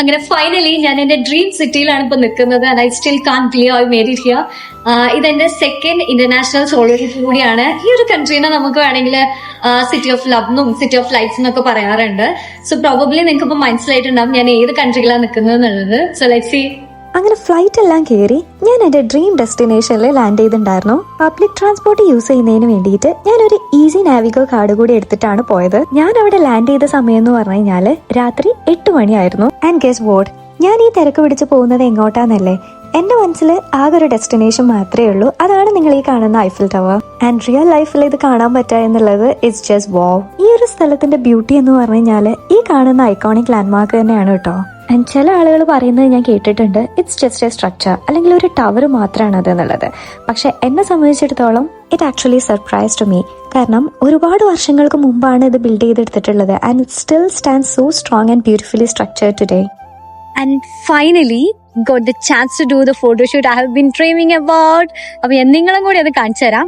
അങ്ങനെ ഫൈനലി ഞാൻ എന്റെ ഡ്രീം സിറ്റിയിലാണ് ഇപ്പൊ നിൽക്കുന്നത്. And I still can believe I made it here. ഇതെന്റെ സെക്കൻഡ് ഇന്റർനാഷണൽ സോളോ ട്രിപ്പ് കൂടിയാണ്. ഈ ഒരു കൺട്രീനെ നമുക്ക് വേണമെങ്കിൽ സിറ്റി ഓഫ് ലവ് എന്നും സിറ്റി ഓഫ് ലൈറ്റ്സ് എന്നൊക്കെ പറയാറുണ്ട്. സോ പ്രോബബ്ലി നിങ്ങൾക്ക് ഇപ്പൊ മനസ്സിലായിട്ടുണ്ടാവും ഞാൻ ഏത് കൺട്രിയിലാണ് നിൽക്കുന്നത് എന്നുള്ളത്. So let's see. അങ്ങനെ ഫ്ലൈറ്റ് എല്ലാം കയറി ഞാൻ എൻ്റെ ഡ്രീം ഡെസ്റ്റിനേഷനിൽ ലാൻഡ് ചെയ്തിട്ടുണ്ടായിരുന്നു. പബ്ലിക് ട്രാൻസ്പോർട്ട് യൂസ് ചെയ്യുന്നതിന് വേണ്ടിയിട്ട് ഞാനൊരു ഈസി നാവിഗോ കാർഡ് കൂടി എടുത്തിട്ടാണ് പോയത്. ഞാൻ അവിടെ ലാൻഡ് ചെയ്ത സമയം എന്ന് പറഞ്ഞു കഴിഞ്ഞാൽ രാത്രി 8 മണിയായിരുന്നു. ആൻഡ് ഗെസ് വാട്ട്, ഞാൻ ഈ തിരക്ക് പിടിച്ച് പോകുന്നത് എങ്ങോട്ടാന്നല്ലേ? എന്റെ മനസ്സിൽ ആകെ ഒരു ഡെസ്റ്റിനേഷൻ മാത്രമേ ഉള്ളൂ. അതാണ് നിങ്ങൾ ഈ കാണുന്ന ഐഫിൽ ടവർ. ആൻഡ് റിയൽ ലൈഫിൽ ഇത് കാണാൻ പറ്റുക എന്നുള്ളത് ഇറ്റ്സ് ജസ്റ്റ് വാവ്. ഈ ഒരു സ്ഥലത്തിന്റെ ബ്യൂട്ടി എന്ന് പറഞ്ഞു കഴിഞ്ഞാൽ ഈ കാണുന്ന ഐക്കോണിക് ലാൻഡ്മാർക്ക് തന്നെയാണ് കേട്ടോ. ആൻഡ് ചില ആളുകൾ പറയുന്നത് ഞാൻ കേട്ടിട്ടുണ്ട്, ഇറ്റ്സ് ജസ്റ്റ് എ സ്ട്രക്ചർ, അല്ലെങ്കിൽ ഒരു ടവർ മാത്രമാണ് അത് എന്നുള്ളത്. പക്ഷെ എന്നെ സംബന്ധിച്ചിടത്തോളം it actually surprise to me. കാരണം ഒരുപാട് വർഷങ്ങൾക്ക് മുമ്പാണ് ഇത് ബിൽഡ് ചെയ്തെടുത്തിട്ടുള്ളത്. And it still stand so strong and beautifully structured today. And finally got the chance to do the photo shoot I have been dreaming about. അപ്പൊ നിങ്ങളും കൂടി അത് കാണിച്ചു തരാം.